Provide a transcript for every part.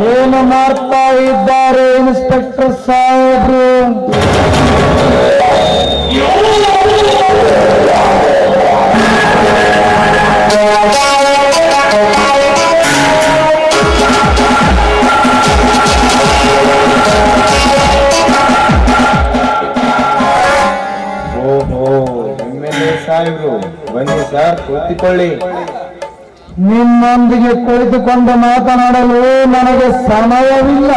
ಏನು ಮಾಡ್ತಾ ಇದ್ದಾರೆ ಇನ್ಸ್ಪೆಕ್ಟರ್ ಸಾಹೇಬ್ರು? ಸಾಹೇಬ್ರು ಬನ್ನಿ ಸರ್, ಕೂತಿಕೊಳ್ಳಿ. ನಿಮ್ಮೊಂದಿಗೆ ಕುಳಿತುಕೊಂಡು ಮಾತನಾಡಲು ನನಗೆ ಸಮಯವಿಲ್ಲ.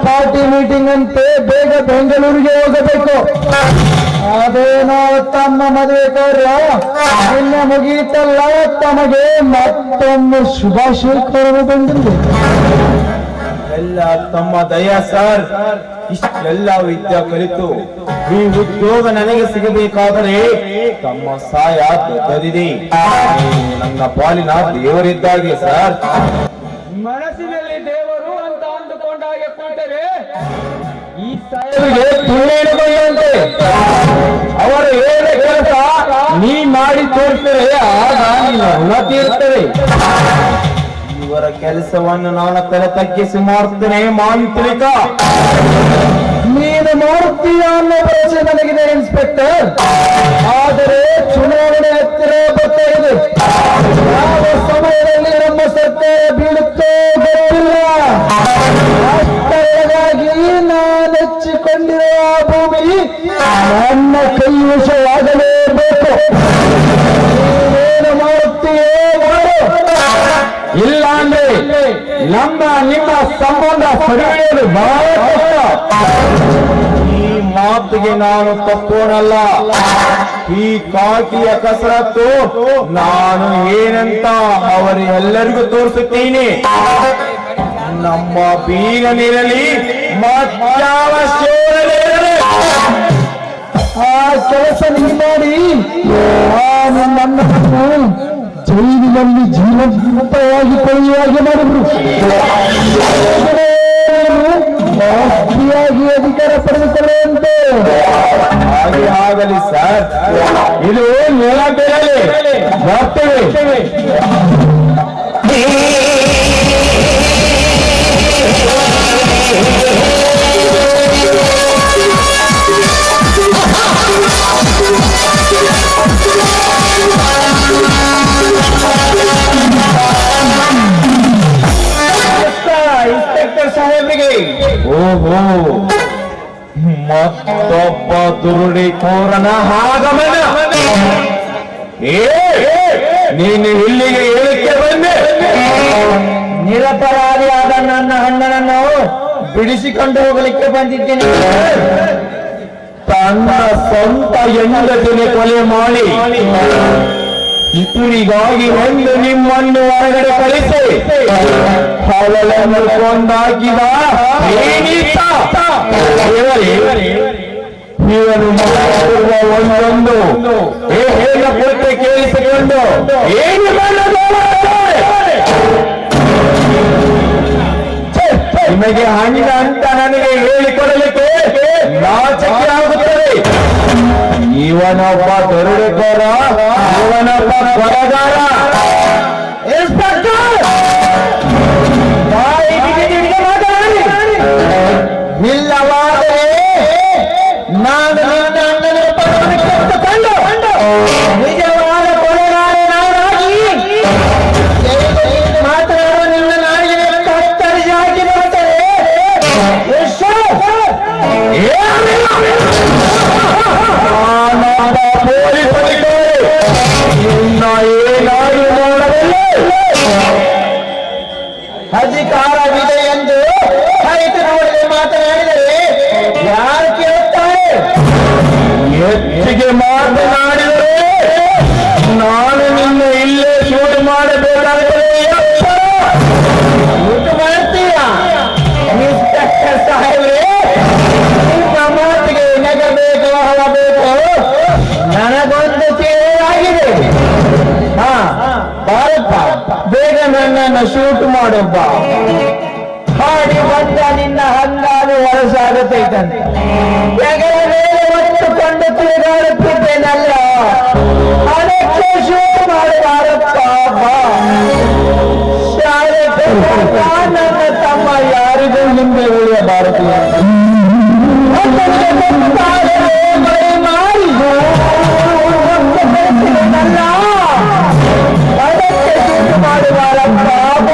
ಪಾರ್ಟಿ ಮೀಟಿಂಗ್ ಅಂತೆ ಬೇಗ ಬೆಂಗಳೂರಿಗೆ ಹೋಗಬೇಕು. ಅದೇನೋ ತಮ್ಮ ಮದುವೆ ಕಾರ್ಯ ಇನ್ನ ಮುಗಿಯಿತಲ್ಲ, ತಮಗೆ ಮತ್ತೊಮ್ಮೆ ಶುಭಾಶಯ ಕೋರಲು ಬಂದಿದೆ. ಎಲ್ಲ ತಮ್ಮ ದಯಾ ಸರ್. ಇಷ್ಟೆಲ್ಲ ವಿದ್ಯೆ ಕಲಿತು ಈ ಉದ್ಯೋಗ ನನಗೆ ಸಿಗಬೇಕಾದರೆ ತಮ್ಮ ಸಹಾಯ ದೊಡ್ಡದಿದೆ. ನನ್ನ ಪಾಲಿನ ದೇವರಿದ್ದಾಗೆ ಸರ್. ಮನಸ್ಸಿನಲ್ಲಿ ದೇವರು ಅಂತ ಅಂದುಕೊಂಡಾಗೆ ಕೂತರೆ ಈ ಸಾಹೇಬರಿಗೆ ಅವರು ಹೇಳ ಕೆಲಸ ನೀ ಮಾಡಿ ತೋರಿಸ್ತೇವೆ, ಆಗ ನಿನ್ನ ಋಣ ತೀರ್ತೇವೆ. ಇವರ ಕೆಲಸವನ್ನು ನಾನು ತಲೆ ತಗ್ಗಿಸಿ ಮಾಡುತ್ತೇನೆ ಮಾಂತ್ರಿಕ. ನೀನು ಮಾಡುತ್ತೀಯ ಅನ್ನೋ ಭರವಸೆ ನನಗಿದೆ ಇನ್ಸ್ಪೆಕ್ಟರ್. ಆದರೆ ಚುನಾವಣೆ ಹತ್ತಿರ ಬರ್ತಾ ಇದೆ. ಯಾವ ಸಮಯದಲ್ಲಿ ನಮ್ಮ ಸರ್ಕಾರ ಬೀಳುತ್ತೋ ಗೊತ್ತಿಲ್ಲ. ಅಷ್ಟರೊಳಗಾಗಿ ನಾನು ಹೆಚ್ಚಿಕೊಂಡಿರುವ ಭೂಮಿ ನನ್ನ ಕೈವಶವಾಗಲೇಬೇಕು. ನೀನೇನು ಮಾಡುತ್ತೀಯೋ ಮಾಡು, ಇಲ್ಲ ಅಂದ್ರೆ ನಿಮ್ಮ ಸಂಬಂಧ ಸರಿಯಲು ಬಹಳ ಕಷ್ಟ. ಈ ಮಾತಿಗೆ ನಾನು ತಪ್ಪೋನಲ್ಲ. ಈ ಕಾಕಿಯ ಕಸರತ್ತು ನಾನು ಏನಂತ ಅವರೆಲ್ಲರಿಗೂ ತೋರಿಸುತ್ತೀನಿ. ನಮ್ಮ ಬೀಗನಿರಲಿ ಮತ್ತಾವ ಆ ಕೆಲಸ ನೀವು ಮಾಡಿ ನನ್ನನ್ನು ಜೈಲಿನಲ್ಲಿ ಜೀವಂತವಾಗಿ ಕೊಯ್ಯುವಾಗೆ ಮಾಡಿದ್ರು. ಜಾಸ್ತಿಯಾಗಿ ಅಧಿಕಾರ ಪಡೆದುಕೊಳ್ಳುವಂತೆ. ಹಾಗೆ ಆಗಲಿ ಸರ್. ಇದು ನೆಲ ಬೇರೆ ಬರ್ತೇವೆ. ಇನ್ಸ್ಪೆಕ್ಟರ್ ಸಾಹೇಬ್ರಿಗೆ ಓಹೋ, ಮತ್ತೊಬ್ಬ ದುರುಳಿಕೋರನ ಆಗಮನ. ನೀನು ಇಲ್ಲಿಗೆ ಹೇಳಿಕೆ ಬಂದೆ? ನಿರಪರಾಧಿಯಾದ ನನ್ನ ಅಣ್ಣನನ್ನು ಬಿಡಿಸಿಕೊಂಡು ಹೋಗಲಿಕ್ಕೆ ಬಂದಿದ್ದೇನೆ. ತನ್ನ ಸ್ವಂತ ಹೆಂಡತಿಗೆ ಕೊಲೆ ಮಾಡಿ ಇತರಿಗಾಗಿ ಒಂದು ನಿಮ್ಮನ್ನು ಹೊರಗಡೆ ಕಳಿಸಿ ಅವಳನ್ನು ಕೊಂದಾಕಿದ ಇವನು ಮಾಡುವ ಒಂದೊಂದು ಹೇಳ ಪೂರ್ತಿ ಕೇಳಿಸಿಕೊಂಡು ಏನು ನಿಮಗೆ ಹಣ್ಣಿನ ಅಂತ ನನಗೆ ಹೇಳಿಕೊಡಲಿಕ್ಕೆ ನಾಚಿಕೆ ಆಗುತ್ತದೆ. ಇವನೊಬ್ಬ ದೊರಡೆಕೋರ, ಇವನೊಬ್ಬ ಕೊಲೆಗಾರ. ಇಲ್ಲವಾದರೆ ನಾನು ನಿನ್ನ ಅಣ್ಣನ ಪದವನ್ನು ಕೆತ್ತುಕೊಂಡು ನಿಜವಾದ ಕೊಲೆಗಾರನಾಗಿ ಮಾತನಾಡುವ ನಿನ್ನ ನಾಯಿಗೆ ಕತ್ತರಿಸಿ ಹಾಕಿ ಬರುತ್ತದೆ. ಅಧಿಕಾರವಿದೆ ಎಂದು ರೈತರೊಳಗೆ ಮಾತನಾಡಿದರೆ ಯಾರು ಕೇಳುತ್ತಾರೆ? ಹೆಚ್ಚಿಗೆ ಮಾತನಾಡಿದರೆ ನಾನು ನಿನ್ನ ಇಲ್ಲೇ ಶೂಟ್ ಮಾಡಬೇಕಾದರೆ ಮಾಡ್ತೀಯ ಇನ್ಸ್ಪೆಕ್ಟರ್ ಸಾಹೇಬ್ರೆ. ನಿಮ್ಮ ಮಾತಿಗೆ ನಗಬೇಕು, ಹೊರಬೇಕು. ನನಗೊಂದು ತಿಳಿಯಾಗಿದೆ. ಬಾರಪ್ಪ, ಬೇಗ ನನ್ನನ್ನು ಶೂಟ್ ಮಾಡೊಬ್ಬ. ಹಾಡಿ ಬಂದ ನಿನ್ನ ಹಂಗಾಲು ಹೊರಸಾಗುತ್ತೈತಂತೆ. ಹೆಗಲ ಮೇಲೆ ಹೊತ್ತುಕೊಂಡು ತಿರುಗಾಡುತ್ತಿದ್ದೇನಲ್ಲ, ಅದಕ್ಕೆ ಶೂಟ್ ಮಾಡಬಾರಪ್ಪ. ಶಾಲೆ ನನ್ನ ತಮ್ಮ ಯಾರಿಗೂ ಹಿಂದೆ ಉಳಿಯಬಾರದು. ಮಾಡುವಾರ ಪಾಪ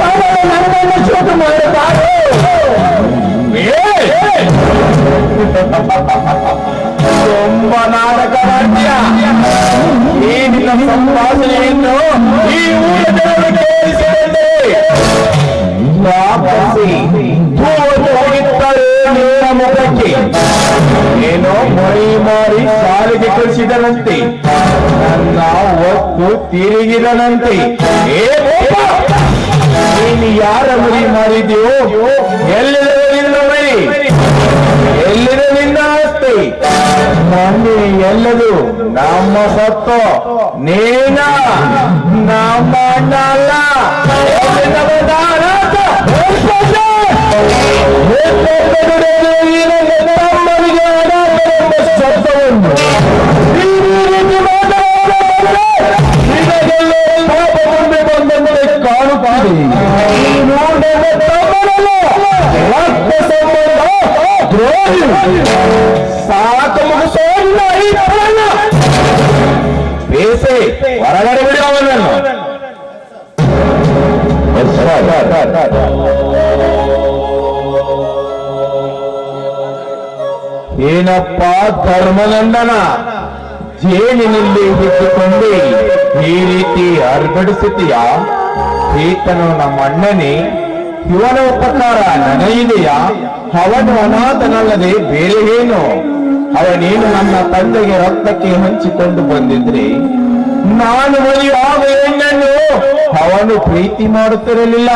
ನನ್ನನ್ನು ಶೋಧ ಮಾಡಬಾರದು. ತುಂಬಾ ನಾಟಕ ಮಾಡ್ತೀಯ. ಈ ನಿನ್ನ ಸಂಭಾಷಣೆಯನ್ನು ಈ ಊರ ಜನರು ಕೇಳಿಸಿಕೊಂಡೆ ಹೋಗಿದ್ದಾರೆ ನಿನ್ನ ಮುಖಕ್ಕೆ. ಏನೋ ಮೈ ಮಾರಿ ಸಾಲಿಗೆ ಕಳಿಸಿದನಂತೆ, ನನ್ನ ಒತ್ತು ತಿರುಗಿದನಂತೆ. ಏ ನೀನು ಯಾರ ಮರಿ ಮಾಡಿದ್ಯೋ? ಎಲ್ಲಿದೆ ನಿನ್ನ ಮರಿ? ಎಲ್ಲಿದೆ ನಿನ್ನ ಆಸ್ತಿ? ಮನೆ ಎಲ್ಲದು ನಮ್ಮ ಸತ್ತು. ನೀನ ನಮ್ಮ ಅಣ್ಣ ಅಲ್ಲ. ಶಬ್ದವನ್ನು ಮುಂದೆ ಬಂದಂತೆ ಕಾಣುತ್ತಾರೆ. ರಕ್ತ ಸಂಬಂಧ ದ್ರೋಹಿ. ಸಾಕು ಮುಗಿಸೋಲ್ಲ ಈ ಪ್ರಾಣ. ಬೇಸೆ ಹೊರಗಡೆ ಬಿಡಿ ಅವನನ್ನು. ಏನಪ್ಪ ಧರ್ಮನಂದನ, ಜೇನಿನಲ್ಲಿ ಇಟ್ಟುಕೊಂಡೆ ಈ ರೀತಿ ಅರ್ಪಡಿಸುತ್ತೀಯ? ಈತನು ನಮ್ಮ ಅಣ್ಣನೇ, ಇವನ ಉಪಕಾರ ನನಗಿದೆಯಾ? ಅವನು ಅನಾಥನಲ್ಲದೆ ಬೇರೆ ಏನು? ಅವನೇನು ನನ್ನ ತಂದೆಗೆ ರಕ್ತಕ್ಕೆ ಹಂಚಿಕೊಂಡು ಬಂದಿದ್ರೆ ನಾನು ಮದುವೆಯಾದ ಹೆಣ್ಣನ್ನು ಅವನು ಪ್ರೀತಿ ಮಾಡುತ್ತಿರಲಿಲ್ಲ.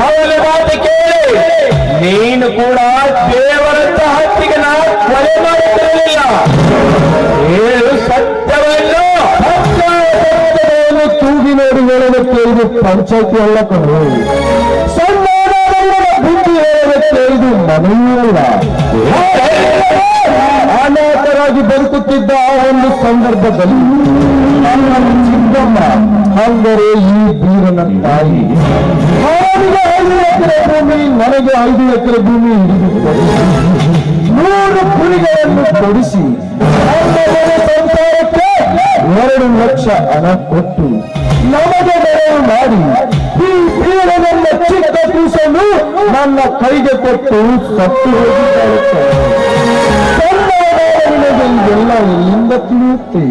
ಅವನ ಮಾತು ಕೇಳಿ ನೀನು ಕೂಡ ದೇವರಂತ ಹತ್ತಿಗೆ ನಾವು ಕೊಲೆ ಮಾಡುತ್ತಿರಲಿಲ್ಲ. ಹೇಳು ಸತ್ಯವನ್ನು. ತೂಗಿ ನೋಡಿ ಹೇಳೋದಕ್ಕೆ ಇದು ಪಂಚಾಯತಿ ಅಲ್ಲ ಕಣು. ಸಣ್ಣ ಬುದ್ಧಿ ಹೇಳೋದಕ್ಕೆ ಇದು ಮನೆಯಲ್ಲ. ಅನಾಥರಾಗಿ ಬದುಕುತ್ತಿದ್ದ ಆ ಒಂದು ಸಂದರ್ಭದಲ್ಲಿ ಚಿಕ್ಕಮ್ಮ ಅಂದರೆ ಈ ಬೀರನ ತಾಯಿ ಅವನಿಗೆ 5 ಎಕರೆ ಭೂಮಿ, ನನಗೆ 5 ಎಕರೆ ಭೂಮಿ ಹಿಡಿದುಕೊಂಡು 100 ಕುರಿಗಳನ್ನು ಕೊಡಿಸಿ ಸಂಸಾರಕ್ಕೆ 2 ಲಕ್ಷ ಹಣ ಕೊಟ್ಟು ನಮಗೆ ನೆರವು ಮಾಡಿ ಈ ಬೀರನನ್ನ ಚಿಕ್ಕ ಕೂಸನ್ನು ನನ್ನ ಕೈಗೆ ಕೊಟ್ಟು ಸತ್ತು ಹೋಗಿದ್ದಾರೆ. ಎಲ್ಲ ಎಲ್ಲಿಂದ ತಿಳಿಯುತ್ತೆ?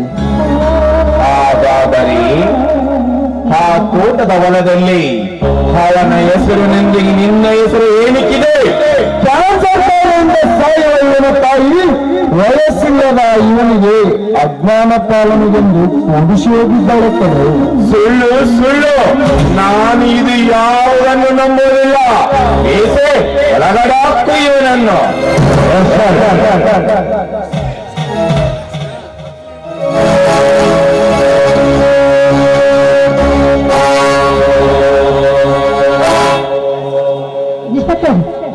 ಹಾಗಾದರೆ ಆ ತೋಟದ ಹೊಲದಲ್ಲಿ ಅವನ ಹೆಸರಿನೊಂದಿಗೆ ನಿನ್ನ ಹೆಸರು ಏನಕ್ಕಿದೆ? ಕ್ಯಾನ್ಸರ್ ಕಾಯಿಲೆಯಿಂದ ಸಾಯುವ ಇವನ ತಾಯಿ ವಯಸ್ಸಿಲ್ಲದ ಇವನಿಗೆ ಅಜ್ಞಾನ ಪಾಲನೆಗೆಂದು ಕೊಡಿಸಿ ಹೋಗಿದ್ದಾಳೆ ಕಣೆ. ಸುಳ್ಳು ಸುಳ್ಳು. ನಾನು ಇದು ಯಾವುದನ್ನು ನಂಬುವುದಿಲ್ಲ. ಏಸೆ ಒಳಗಡೆ ಹಾಕು ಇವನನ್ನು.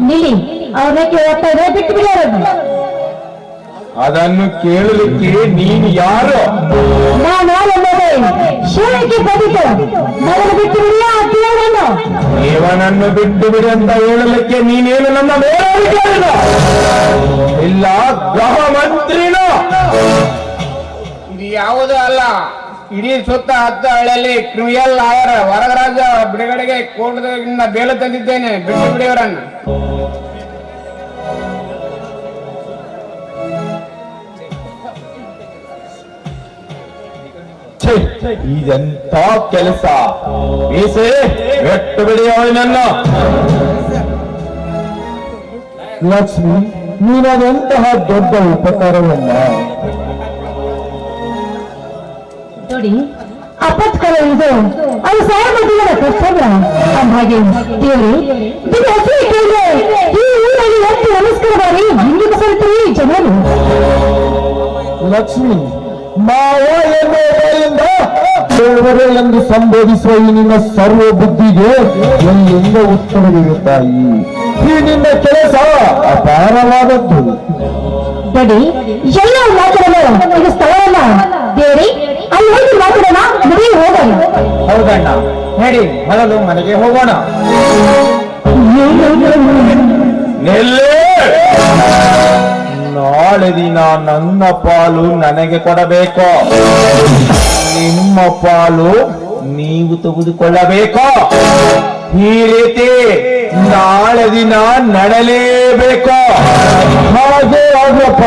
ನಿಲ್ಲಿ, ಅವ್ರನ್ನ ಕೇಳ್ತಾ ಇದ್ರೆ ಬಿಟ್ಟು ಬಿಡೋರು. ಅದನ್ನು ಕೇಳಲಿಕ್ಕೆ ನೀನು ಯಾರು? ನಾನು ಶಿವನಿಗೆ ಬದಿತು ಮೊದಲು ಬಿಟ್ಟು ಬಿಡಿ ಆ ದೇವರನ್ನು. ದೇವನನ್ನು ಬಿಟ್ಟು ಬಿಡಿ ಅಂತ ಹೇಳಲಿಕ್ಕೆ ನೀನೇನು ನನ್ನ ಮೇಲಾಧಿಕಾರಿನ? ಇಲ್ಲ ಗೃಹ ಮಂತ್ರಿನ? ಇದು ಯಾವುದೂ ಅಲ್ಲ. ಇಡೀ ಸುತ್ತ 10 ಹಳ್ಳಿಯಲ್ಲಿ ಕ್ರಿಮಿನಲ್ ಲಾಯರ್ ವರದರಾಜ ಬಿಡುಗಡೆಗೆ ಕೋರ್ಟ್ನಿಂದ ಬೇಲು ತಂದಿದ್ದೇನೆ. ಬಿಟ್ಟು ಬಿಡಿಯವರನ್ನು. ಇದೆಂತ ಕೆಲಸ? ಬೀಸೆ ಬಿಟ್ಟು ಬಿಡಿ ಅವನನ್ನು. ಲಕ್ಷ್ಮಿ, ನೀನದೆಂತಹ ದೊಡ್ಡ ಉಪಕಾರವನ್ನ. ನೋಡಿ, ಅಪತ್ಕರ ಇದು ಅದು ಸಾರ್ವಜನಿಕರ ಕರ್ತವ್ಯ. ಹಾಗೆ ದೇವರೇ, ನಿಮ್ಮ ಹೆಸರು ಕೇಳಿದ್ರೆ ಈ ಊರಲ್ಲಿ ಎಷ್ಟು ನಮಸ್ಕಾರ ಮಾಡಿ ಹಿಂದಿನ ಸಲ್ತೀವಿ ಜನರು. ಲಕ್ಷ್ಮಿ, ಮಾವ ಎನ್ನುವುದರಿಂದ ಎಂದು ಸಂಬೋಧಿಸುವ ಈ ನಿನ್ನ ಸರ್ವ ಬುದ್ಧಿಗೆ ಎಲ್ಲಿಂದ ಉತ್ತರವಿದೆ ತಾಯಿ? ಈ ನಿನ್ನ ಕೆಲಸ ಅಪಾರವಾದದ್ದು. ನೋಡಿ, ಎಲ್ಲ ಮಾತಾಡಲು ಇದು ಸ್ಥಳವಲ್ಲ. ದೇವರೇ, ಅಲ್ಲಿ ಹೋಗಿ ಮಾತಾಡೋಣ, ಮುಗಿ ಹೋಗಲ್ಲ. ಹೌದಣ್ಣ, ನಡಿ ಮೊದಲು ಮನೆಗೆ ಹೋಗೋಣ. ನಿಲ್ಲಿ! ನಾಳೆ ದಿನ ನನ್ನ ಪಾಲು ನನಗೆ ಕೊಡಬೇಕು, ನಿಮ್ಮ ಪಾಲು ನೀವು ತೆಗೆದುಕೊಳ್ಳಬೇಕು. ಈ ರೀತಿ ನಾಳೆ ದಿನ ನಡೆಯಲೇಬೇಕು. ಹಾಗೆ ಆಗ್ಲಪ್ಪ.